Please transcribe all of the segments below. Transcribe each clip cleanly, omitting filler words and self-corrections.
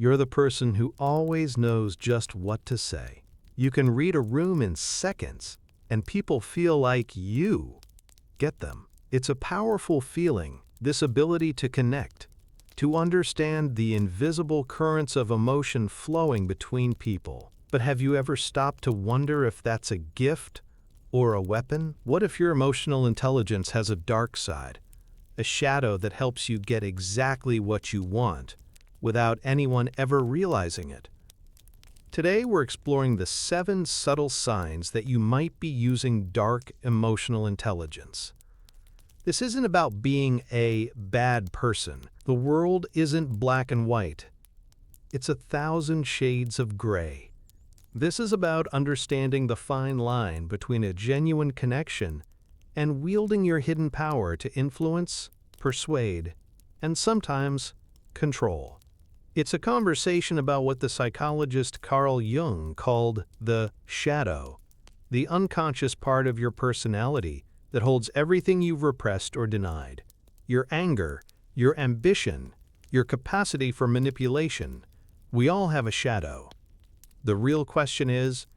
You're the person who always knows just what to say. You can read a room in seconds, and people feel like you get them. It's a powerful feeling, this ability to connect, to understand the invisible currents of emotion flowing between people. But have you ever stopped to wonder if that's a gift or a weapon? What if your emotional intelligence has a dark side, a shadow that helps you get exactly what you want without anyone ever realizing it? Today we're exploring the 7 subtle signs that you might be using dark emotional intelligence. This isn't about being a bad person. The world isn't black and white. It's 1,000 shades of gray. This is about understanding the fine line between a genuine connection and wielding your hidden power to influence, persuade, and sometimes control. It's a conversation about what the psychologist Carl Jung called the shadow, the unconscious part of your personality that holds everything you've repressed or denied. Your anger, your ambition, your capacity for manipulation. We all have a shadow. The real question is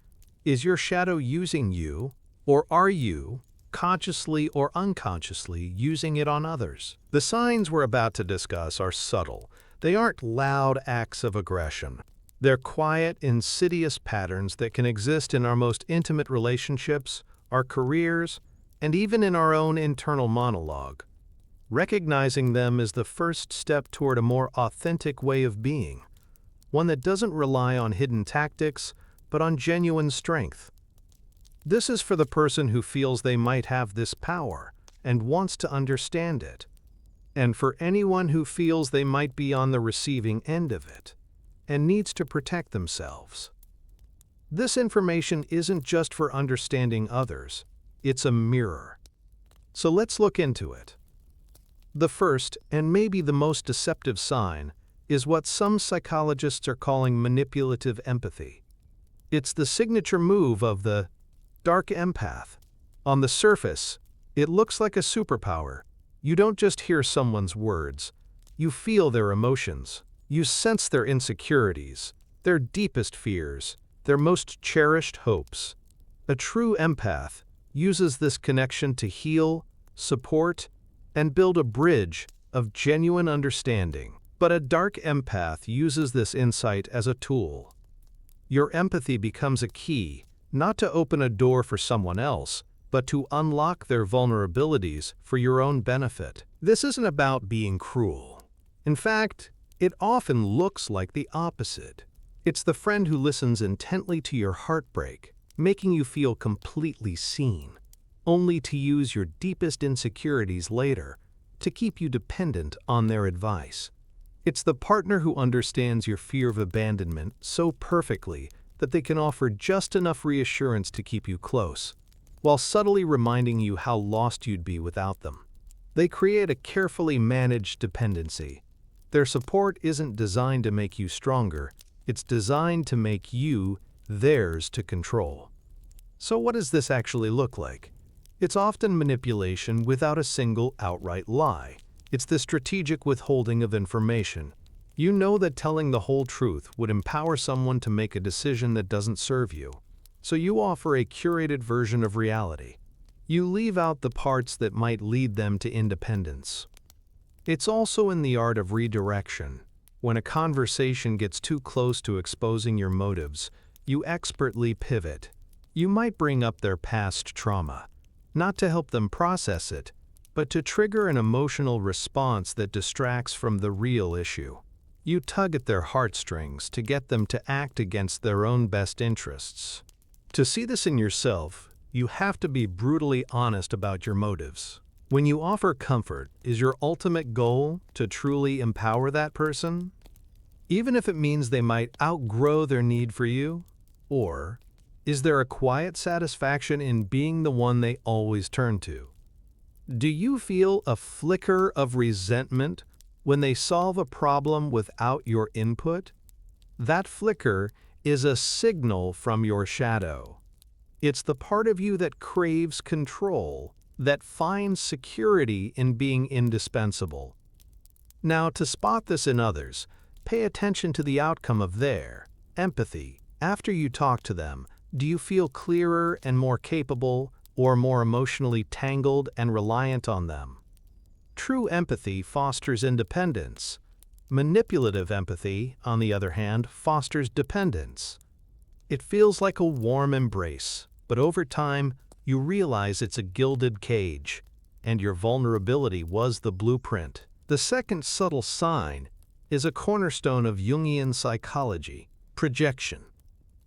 your shadow using you, or are you, consciously or unconsciously, using it on others? The signs we're about to discuss are subtle. They aren't loud acts of aggression. They're quiet, insidious patterns that can exist in our most intimate relationships, our careers, and even in our own internal monologue. Recognizing them is the first step toward a more authentic way of being, one that doesn't rely on hidden tactics, but on genuine strength. This is for the person who feels they might have this power and wants to understand it, and for anyone who feels they might be on the receiving end of it and needs to protect themselves. This information isn't just for understanding others, it's a mirror. So let's look into it. The first, and maybe the most deceptive sign, is what some psychologists are calling manipulative empathy. It's the signature move of the dark empath. On the surface, it looks like a superpower. You don't just hear someone's words, you feel their emotions. You sense their insecurities, their deepest fears, their most cherished hopes. A true empath uses this connection to heal, support, and build a bridge of genuine understanding. But a dark empath uses this insight as a tool. Your empathy becomes a key, not to open a door for someone else, but to unlock their vulnerabilities for your own benefit. This isn't about being cruel. In fact, it often looks like the opposite. It's the friend who listens intently to your heartbreak, making you feel completely seen, only to use your deepest insecurities later to keep you dependent on their advice. It's the partner who understands your fear of abandonment so perfectly that they can offer just enough reassurance to keep you close, while subtly reminding you how lost you'd be without them. They create a carefully managed dependency. Their support isn't designed to make you stronger, it's designed to make you theirs to control. So what does this actually look like? It's often manipulation without a single outright lie. It's the strategic withholding of information. You know that telling the whole truth would empower someone to make a decision that doesn't serve you. So you offer a curated version of reality. You leave out the parts that might lead them to independence. It's also in the art of redirection. When a conversation gets too close to exposing your motives, you expertly pivot. You might bring up their past trauma, not to help them process it, but to trigger an emotional response that distracts from the real issue. You tug at their heartstrings to get them to act against their own best interests. To see this in yourself, you have to be brutally honest about your motives. When you offer comfort, is your ultimate goal to truly empower that person? Even if it means they might outgrow their need for you? Or is there a quiet satisfaction in being the one they always turn to? Do you feel a flicker of resentment when they solve a problem without your input? That flicker is a signal from your shadow. It's the part of you that craves control, that finds security in being indispensable. Now, to spot this in others, Pay attention to the outcome of their empathy. After you talk to them, do you feel clearer and more capable, or more emotionally tangled and reliant on them? True empathy fosters independence. Manipulative empathy, on the other hand, fosters dependence. It feels like a warm embrace, but over time, you realize it's a gilded cage, and your vulnerability was the blueprint. The second subtle sign is a cornerstone of Jungian psychology: projection.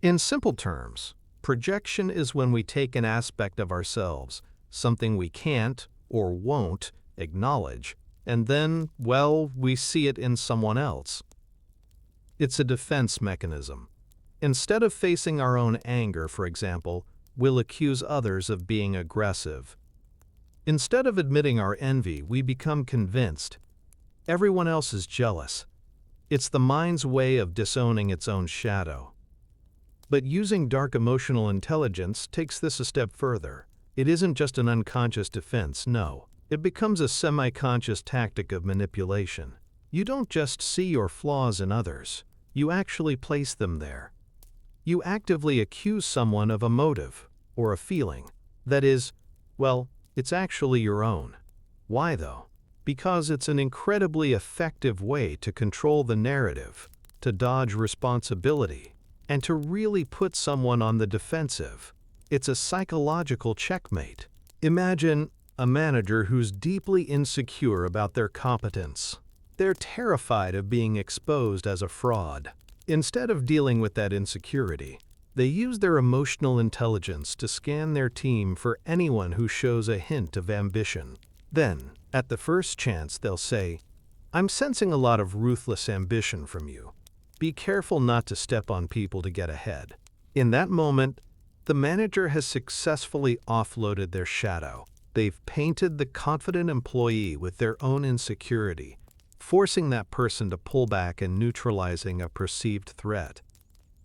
In simple terms, projection is when we take an aspect of ourselves, something we can't or won't acknowledge, and then, well, we see it in someone else. It's a defense mechanism. Instead of facing our own anger, for example, we'll accuse others of being aggressive. Instead of admitting our envy, we become convinced everyone else is jealous. It's the mind's way of disowning its own shadow. But using dark emotional intelligence takes this a step further. It isn't just an unconscious defense, no. It becomes a semi-conscious tactic of manipulation. You don't just see your flaws in others, you actually place them there. You actively accuse someone of a motive or a feeling that is, well, it's actually your own. Why though? Because it's an incredibly effective way to control the narrative, to dodge responsibility, and to really put someone on the defensive. It's a psychological checkmate. Imagine a manager who's deeply insecure about their competence. They're terrified of being exposed as a fraud. Instead of dealing with that insecurity, they use their emotional intelligence to scan their team for anyone who shows a hint of ambition. Then, at the first chance, they'll say, "I'm sensing a lot of ruthless ambition from you. Be careful not to step on people to get ahead." In that moment, the manager has successfully offloaded their shadow. They've painted the confident employee with their own insecurity, forcing that person to pull back and neutralizing a perceived threat.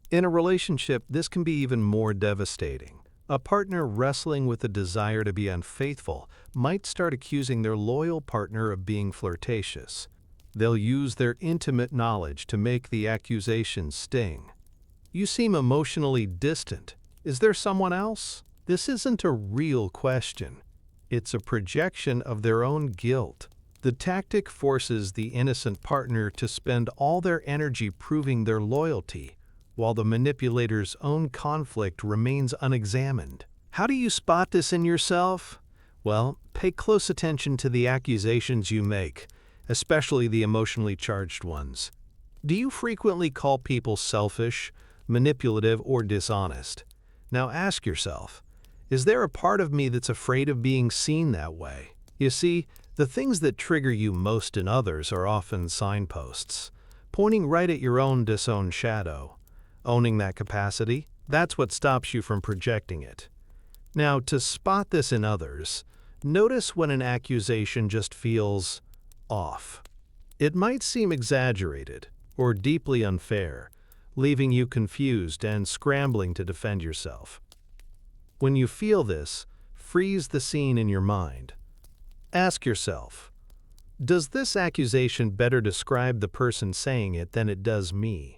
In a relationship, this can be even more devastating. A partner wrestling with the desire to be unfaithful might start accusing their loyal partner of being flirtatious. They'll use their intimate knowledge to make the accusation sting. "You seem emotionally distant. Is there someone else?" This isn't a real question. It's a projection of their own guilt. The tactic forces the innocent partner to spend all their energy proving their loyalty, while the manipulator's own conflict remains unexamined. How do you spot this in yourself? Well, pay close attention to the accusations you make, especially the emotionally charged ones. Do you frequently call people selfish, manipulative, or dishonest? Now ask yourself, is there a part of me that's afraid of being seen that way? You see, the things that trigger you most in others are often signposts, pointing right at your own disowned shadow. Owning that capacity, that's what stops you from projecting it. Now, to spot this in others, notice when an accusation just feels off. It might seem exaggerated or deeply unfair, leaving you confused and scrambling to defend yourself. When you feel this, freeze the scene in your mind. Ask yourself, does this accusation better describe the person saying it than it does me?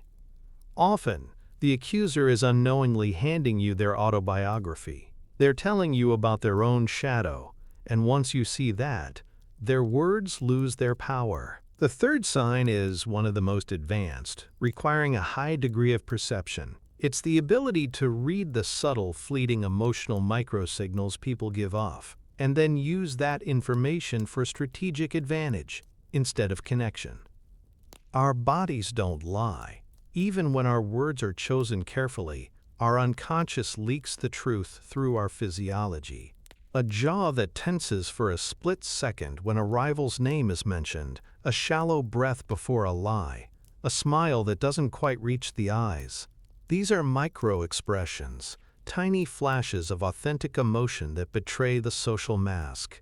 Often, the accuser is unknowingly handing you their autobiography. They're telling you about their own shadow, and once you see that, their words lose their power. The third sign is one of the most advanced, requiring a high degree of perception. It's the ability to read the subtle, fleeting emotional microsignals people give off, and then use that information for strategic advantage instead of connection. Our bodies don't lie. Even when our words are chosen carefully, our unconscious leaks the truth through our physiology. A jaw that tenses for a split second when a rival's name is mentioned, a shallow breath before a lie, a smile that doesn't quite reach the eyes. These are micro-expressions, tiny flashes of authentic emotion that betray the social mask.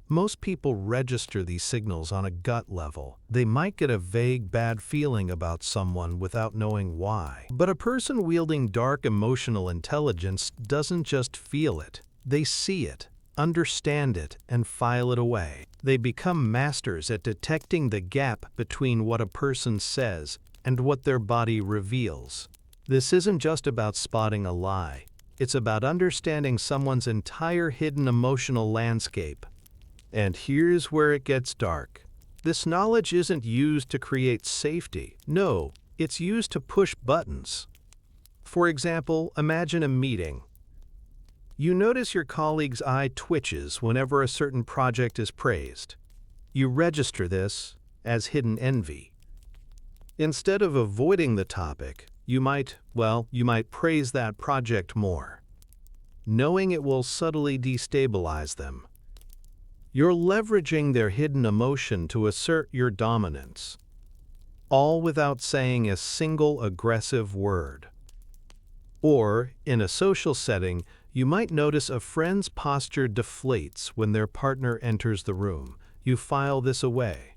Most people register these signals on a gut level. They might get a vague bad feeling about someone without knowing why. But a person wielding dark emotional intelligence doesn't just feel it. They see it, understand it, and file it away. They become masters at detecting the gap between what a person says and what their body reveals. This isn't just about spotting a lie. It's about understanding someone's entire hidden emotional landscape. And here's where it gets dark. This knowledge isn't used to create safety. No, it's used to push buttons. For example, imagine a meeting. You notice your colleague's eye twitches whenever a certain project is praised. You register this as hidden envy. Instead of avoiding the topic, you might praise that project more, knowing it will subtly destabilize them. You're leveraging their hidden emotion to assert your dominance, all without saying a single aggressive word. Or, in a social setting, you might notice a friend's posture deflates when their partner enters the room. You file this away.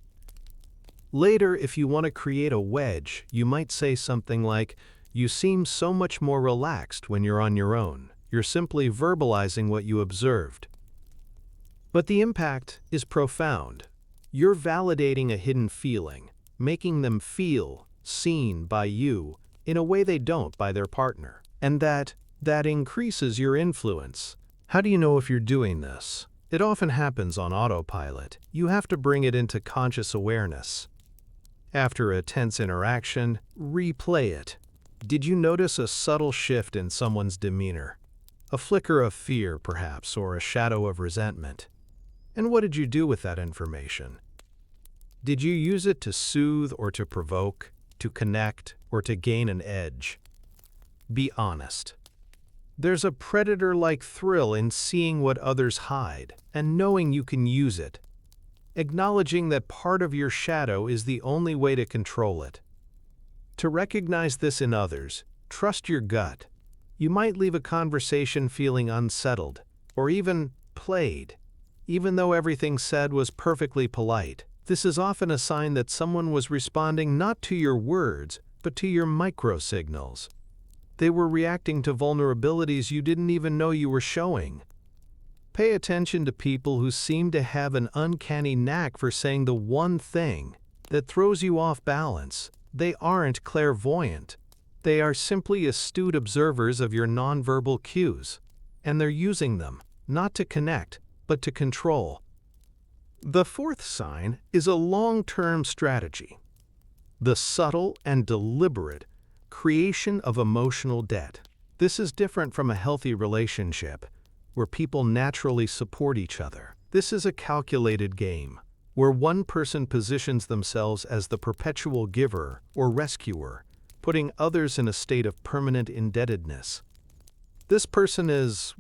Later, if you want to create a wedge, you might say something like, "You seem so much more relaxed when you're on your own." You're simply verbalizing what you observed. But the impact is profound. You're validating a hidden feeling, making them feel seen by you in a way they don't by their partner. And that increases your influence. How do you know if you're doing this? It often happens on autopilot. You have to bring it into conscious awareness. After a tense interaction, replay it. Did you notice a subtle shift in someone's demeanor? A flicker of fear, perhaps, or a shadow of resentment? And what did you do with that information? Did you use it to soothe or to provoke, to connect or to gain an edge? Be honest. There's a predator-like thrill in seeing what others hide and knowing you can use it. Acknowledging that part of your shadow is the only way to control it. To recognize this in others, trust your gut. You might leave a conversation feeling unsettled or even played, even though everything said was perfectly polite. This is often a sign that someone was responding not to your words, but to your micro-signals. They were reacting to vulnerabilities you didn't even know you were showing. Pay attention to people who seem to have an uncanny knack for saying the one thing that throws you off balance. They aren't clairvoyant. They are simply astute observers of your nonverbal cues, and they're using them, not to connect, but to control. The fourth sign is a long-term strategy. The subtle and deliberate creation of emotional debt. This is different from a healthy relationship, where people naturally support each other. This is a calculated game, where one person positions themselves as the perpetual giver or rescuer, putting others in a state of permanent indebtedness. This person is,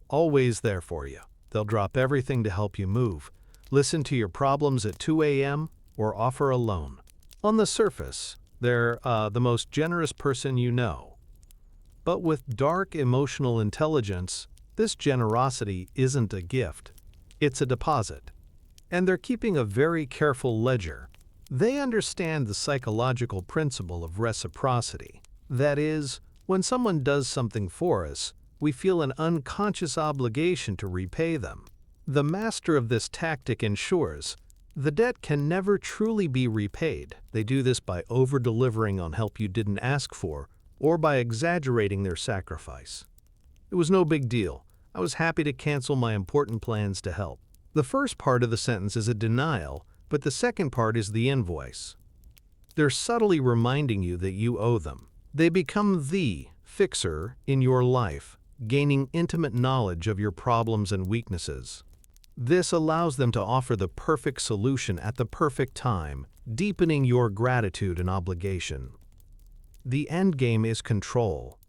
always there for you. They'll drop everything to help you move, listen to your problems at 2 a.m., or offer a loan. On the surface, they're the most generous person you know. But with dark emotional intelligence, this generosity isn't a gift. It's a deposit. And they're keeping a very careful ledger. They understand the psychological principle of reciprocity. That is, when someone does something for us, we feel an unconscious obligation to repay them. The master of this tactic ensures the debt can never truly be repaid. They do this by over-delivering on help you didn't ask for, or by exaggerating their sacrifice. It was no big deal. I was happy to cancel my important plans to help. The first part of the sentence is a denial, but the second part is the invoice. They're subtly reminding you that you owe them. They become the fixer in your life, gaining intimate knowledge of your problems and weaknesses. This allows them to offer the perfect solution at the perfect time, deepening your gratitude and obligation. The end game is control.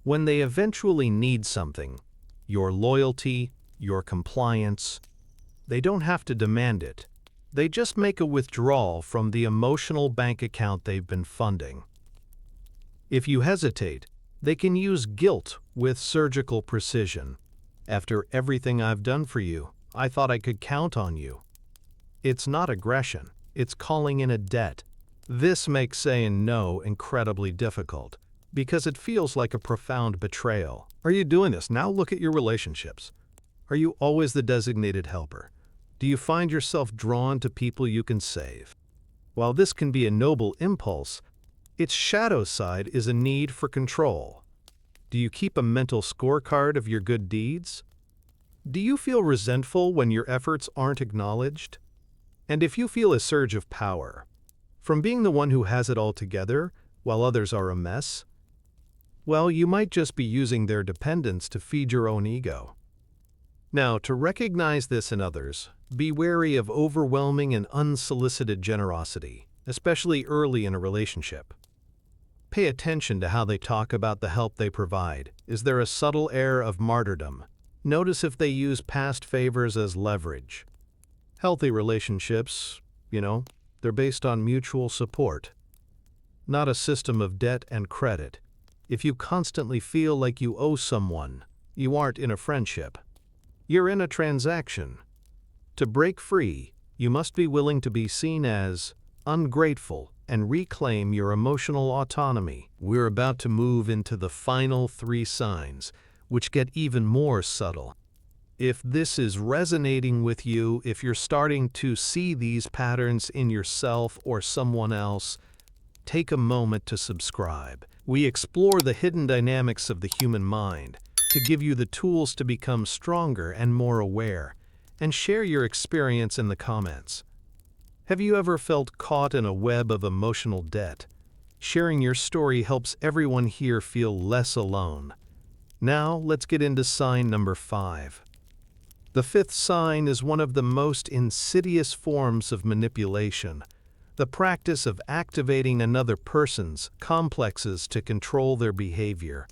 When they eventually need something, your loyalty, your compliance, they don't have to demand it. They just make a withdrawal from the emotional bank account they've been funding. If you hesitate, they can use guilt with surgical precision. After everything I've done for you, I thought I could count on you. It's not aggression, it's calling in a debt. This makes saying no incredibly difficult, because it feels like a profound betrayal. Are you doing this? Now look at your relationships. Are you always the designated helper? Do you find yourself drawn to people you can save? While this can be a noble impulse, its shadow side is a need for control. Do you keep a mental scorecard of your good deeds? Do you feel resentful when your efforts aren't acknowledged? And if you feel a surge of power, from being the one who has it all together while others are a mess, well, you might just be using their dependence to feed your own ego. Now, to recognize this in others, be wary of overwhelming and unsolicited generosity, especially early in a relationship. Pay attention to how they talk about the help they provide. Is there a subtle air of martyrdom? Notice if they use past favors as leverage. Healthy relationships, they're based on mutual support, not a system of debt and credit. If you constantly feel like you owe someone, you aren't in a friendship. You're in a transaction. To break free, you must be willing to be seen as ungrateful and reclaim your emotional autonomy. We're about to move into the final 3 signs, which get even more subtle. If this is resonating with you, if you're starting to see these patterns in yourself or someone else, take a moment to subscribe. We explore the hidden dynamics of the human mind to give you the tools to become stronger and more aware, and share your experience in the comments. Have you ever felt caught in a web of emotional debt? Sharing your story helps everyone here feel less alone. Now, let's get into sign number 5. The 5th sign is one of the most insidious forms of manipulation, the practice of activating another person's complexes to control their behavior.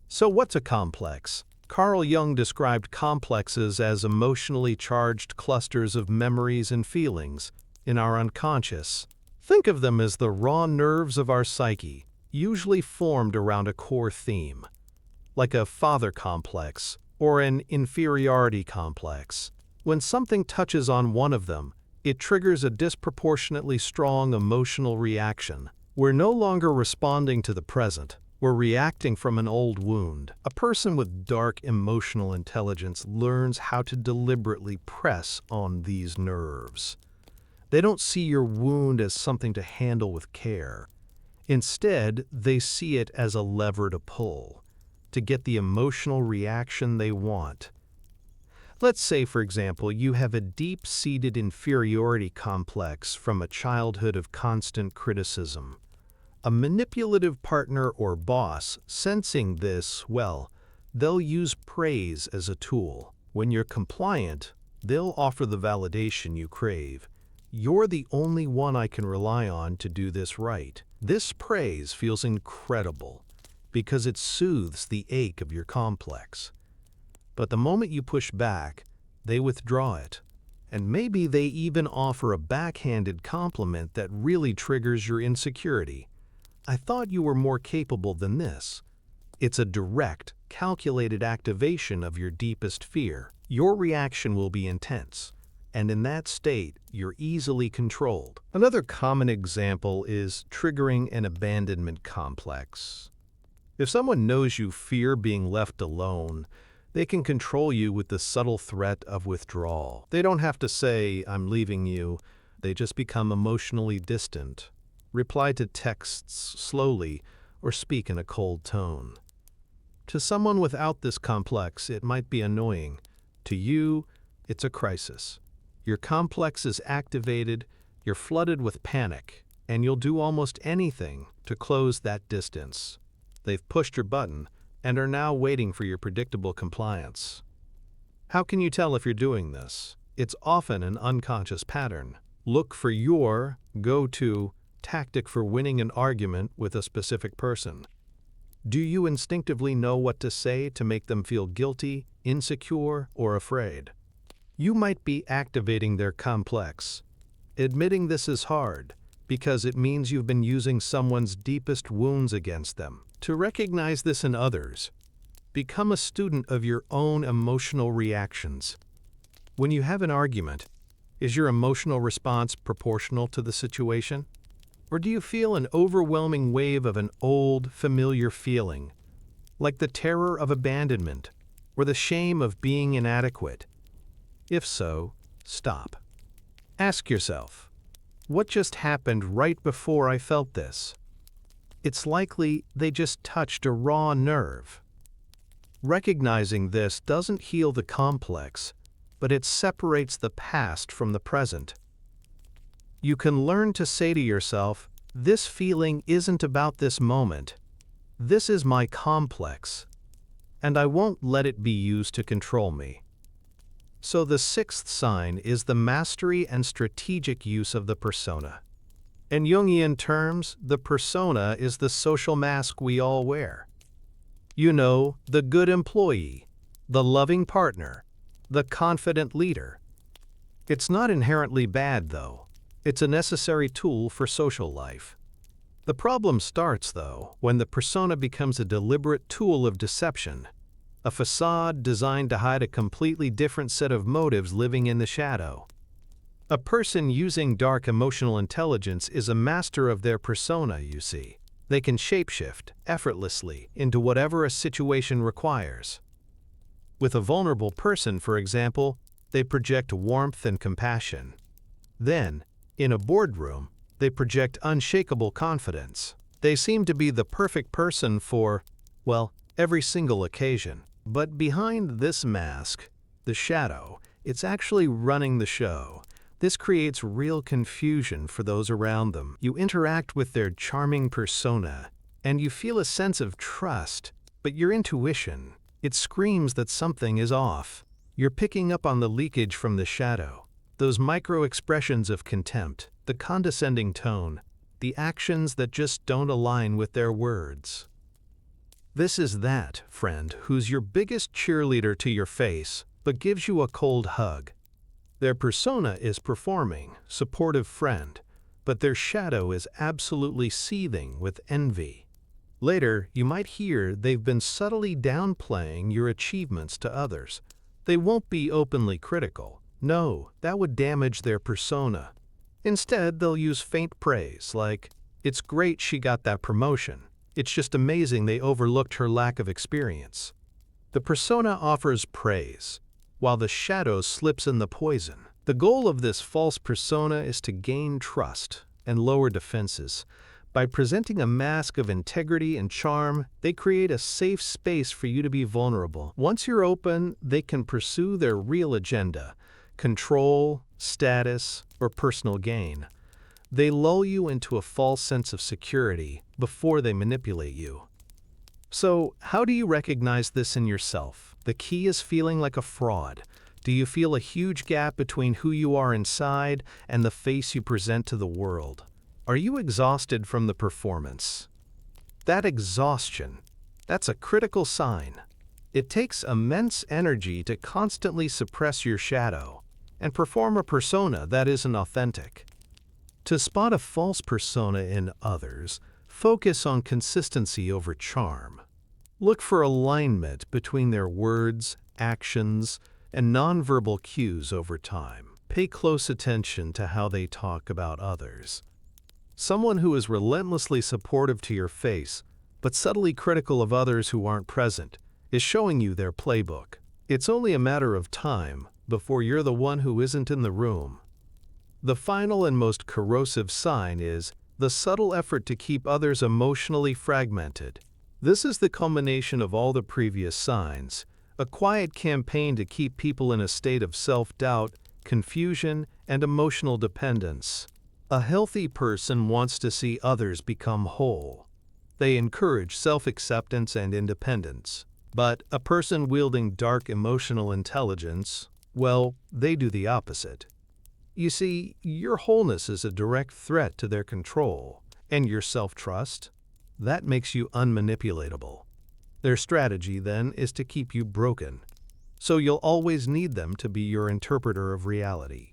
So what's a complex? Carl Jung described complexes as emotionally charged clusters of memories and feelings in our unconscious. Think of them as the raw nerves of our psyche, usually formed around a core theme, like a father complex or an inferiority complex. When something touches on one of them, it triggers a disproportionately strong emotional reaction. We're no longer responding to the present. We're reacting from an old wound. A person with dark emotional intelligence learns how to deliberately press on these nerves. They don't see your wound as something to handle with care. Instead, they see it as a lever to pull, to get the emotional reaction they want. Let's say, for example, you have a deep-seated inferiority complex from a childhood of constant criticism. A manipulative partner or boss, sensing this, they'll use praise as a tool. When you're compliant, they'll offer the validation you crave. You're the only one I can rely on to do this right. This praise feels incredible because it soothes the ache of your complex. But the moment you push back, they withdraw it. And maybe they even offer a backhanded compliment that really triggers your insecurity. I thought you were more capable than this. It's a direct, calculated activation of your deepest fear. Your reaction will be intense, and in that state, you're easily controlled. Another common example is triggering an abandonment complex. If someone knows you fear being left alone, they can control you with the subtle threat of withdrawal. They don't have to say, "I'm leaving you." They just become emotionally distant, reply to texts slowly, or speak in a cold tone. To someone without this complex, it might be annoying. To you, it's a crisis. Your complex is activated, you're flooded with panic, and you'll do almost anything to close that distance. They've pushed your button and are now waiting for your predictable compliance. How can you tell if you're doing this? It's often an unconscious pattern. Look for your go-to tactic for winning an argument with a specific person. Do you instinctively know what to say to make them feel guilty, insecure, or afraid? You might be activating their complex. Admitting this is hard because it means you've been using someone's deepest wounds against them. To recognize this in others, become a student of your own emotional reactions. When you have an argument, is your emotional response proportional to the situation? Or do you feel an overwhelming wave of an old, familiar feeling, like the terror of abandonment or the shame of being inadequate? If so, stop. Ask yourself, what just happened right before I felt this? It's likely they just touched a raw nerve. Recognizing this doesn't heal the complex, but it separates the past from the present. You can learn to say to yourself, this feeling isn't about this moment. This is my complex, and I won't let it be used to control me. So the sixth sign is the mastery and strategic use of the persona. In Jungian terms, the persona is the social mask we all wear. You know, the good employee, the loving partner, the confident leader. It's not inherently bad, though. It's a necessary tool for social life. The problem starts, though, when the persona becomes a deliberate tool of deception, a facade designed to hide a completely different set of motives living in the shadow. A person using dark emotional intelligence is a master of their persona, you see. They can shapeshift effortlessly into whatever a situation requires. With a vulnerable person, for example, they project warmth and compassion. Then, in a boardroom, they project unshakable confidence. They seem to be the perfect person for, well, every single occasion. But behind this mask, the shadow, it's actually running the show. This creates real confusion for those around them. You interact with their charming persona, and you feel a sense of trust, but your intuition, it screams that something is off. You're picking up on the leakage from the shadow, those micro-expressions of contempt, the condescending tone, the actions that just don't align with their words. This is that friend who's your biggest cheerleader to your face, but gives you a cold hug. Their persona is performing, supportive friend, but their shadow is absolutely seething with envy. Later, you might hear they've been subtly downplaying your achievements to others. They won't be openly critical. No, that would damage their persona. Instead, they'll use faint praise like, "It's great she got that promotion. It's just amazing they overlooked her lack of experience." The persona offers praise, while the shadow slips in the poison. The goal of this false persona is to gain trust and lower defenses. By presenting a mask of integrity and charm, they create a safe space for you to be vulnerable. Once you're open, they can pursue their real agenda: control, status, or personal gain. They lull you into a false sense of security before they manipulate you. So, how do you recognize this in yourself? The key is feeling like a fraud. Do you feel a huge gap between who you are inside and the face you present to the world? Are you exhausted from the performance? That exhaustion, that's a critical sign. It takes immense energy to constantly suppress your shadow and perform a persona that isn't authentic. To spot a false persona in others, focus on consistency over charm. Look for alignment between their words, actions, and nonverbal cues over time. Pay close attention to how they talk about others. Someone who is relentlessly supportive to your face, but subtly critical of others who aren't present, is showing you their playbook. It's only a matter of time before you're the one who isn't in the room. The final and most corrosive sign is the subtle effort to keep others emotionally fragmented. This is the culmination of all the previous signs, a quiet campaign to keep people in a state of self-doubt, confusion, and emotional dependence. A healthy person wants to see others become whole. They encourage self-acceptance and independence. But a person wielding dark emotional intelligence, well, they do the opposite. You see, your wholeness is a direct threat to their control, and your self-trust, that makes you unmanipulatable. Their strategy, then, is to keep you broken, so you'll always need them to be your interpreter of reality.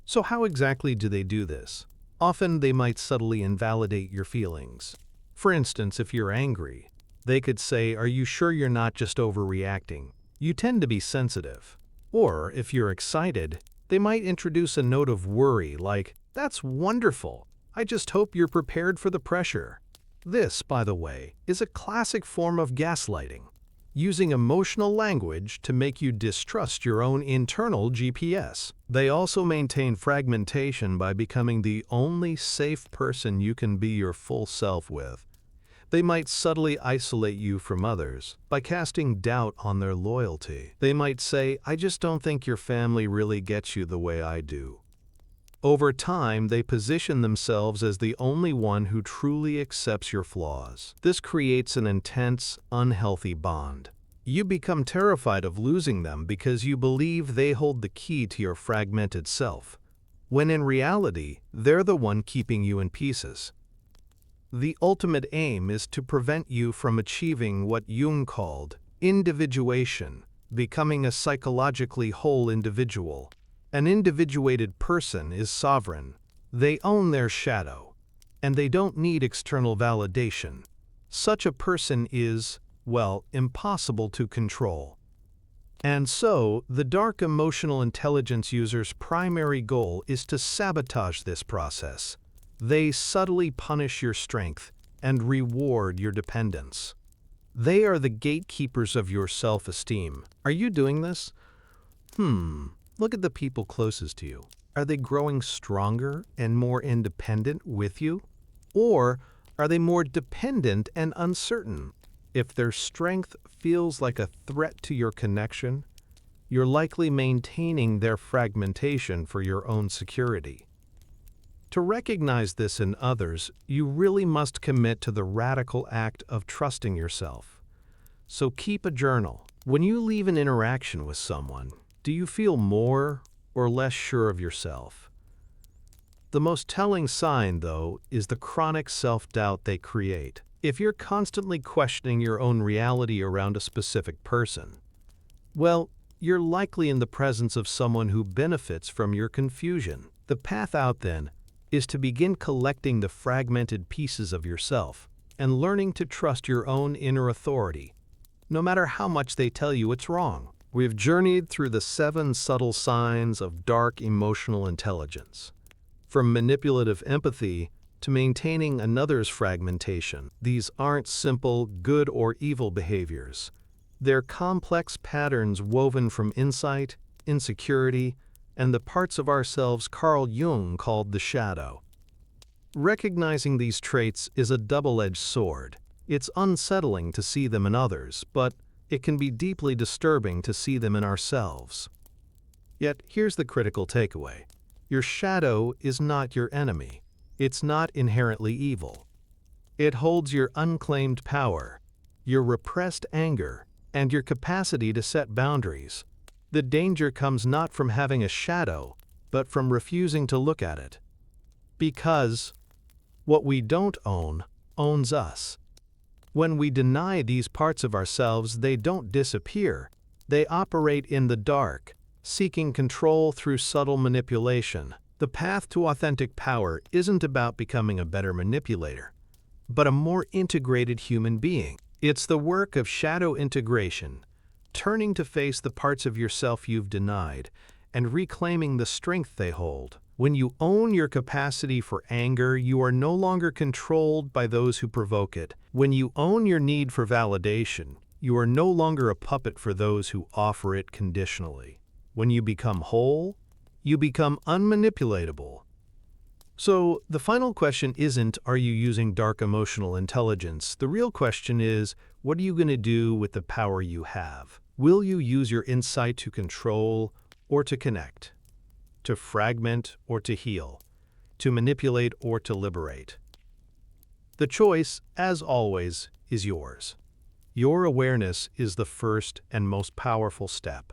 So how exactly do they do this? Often they might subtly invalidate your feelings. For instance, if you're angry, they could say, "Are you sure you're not just overreacting? You tend to be sensitive." Or, if you're excited, they might introduce a note of worry like, "That's wonderful. I just hope you're prepared for the pressure." This, by the way, is a classic form of gaslighting. using emotional language to make you distrust your own internal GPS. They also maintain fragmentation by becoming the only safe person you can be your full self with. They might subtly isolate you from others by casting doubt on their loyalty. They might say, "I just don't think your family really gets you the way I do." Over time, they position themselves as the only one who truly accepts your flaws. This creates an intense, unhealthy bond. You become terrified of losing them because you believe they hold the key to your fragmented self, when in reality, they're the one keeping you in pieces. The ultimate aim is to prevent you from achieving what Jung called individuation, becoming a psychologically whole individual. An individuated person is sovereign. They own their shadow, and they don't need external validation. Such a person is, well, impossible to control. And so, the dark emotional intelligence user's primary goal is to sabotage this process. They subtly punish your strength and reward your dependence. They are the gatekeepers of your self-esteem. Are you doing this? Look at the people closest to you. Are they growing stronger and more independent with you? Or are they more dependent and uncertain? If their strength feels like a threat to your connection, you're likely maintaining their fragmentation for your own security. To recognize this in others, you really must commit to the radical act of trusting yourself. So keep a journal. When you leave an interaction with someone, do you feel more or less sure of yourself? The most telling sign, though, is the chronic self-doubt they create. If you're constantly questioning your own reality around a specific person, well, you're likely in the presence of someone who benefits from your confusion. The path out, then, is to begin collecting the fragmented pieces of yourself and learning to trust your own inner authority, no matter how much they tell you it's wrong. We've journeyed through the 7 subtle signs of dark emotional intelligence. From manipulative empathy to maintaining another's fragmentation, these aren't simple good or evil behaviors. They're complex patterns woven from insight, insecurity, and the parts of ourselves Carl Jung called the shadow. Recognizing these traits is a double-edged sword. It's unsettling to see them in others, but it can be deeply disturbing to see them in ourselves. Yet here's the critical takeaway. Your shadow is not your enemy. It's not inherently evil. It holds your unclaimed power, your repressed anger, and your capacity to set boundaries. The danger comes not from having a shadow, but from refusing to look at it. Because what we don't own owns us. When we deny these parts of ourselves, they don't disappear. They operate in the dark, seeking control through subtle manipulation. The path to authentic power isn't about becoming a better manipulator, but a more integrated human being. It's the work of shadow integration, turning to face the parts of yourself you've denied and reclaiming the strength they hold. When you own your capacity for anger, you are no longer controlled by those who provoke it. When you own your need for validation, you are no longer a puppet for those who offer it conditionally. When you become whole, you become unmanipulatable. So, the final question isn't, are you using dark emotional intelligence? The real question is, what are you going to do with the power you have? Will you use your insight to control or to connect? To fragment or to heal? To manipulate or to liberate? The choice, as always, is yours. Your awareness is the first and most powerful step.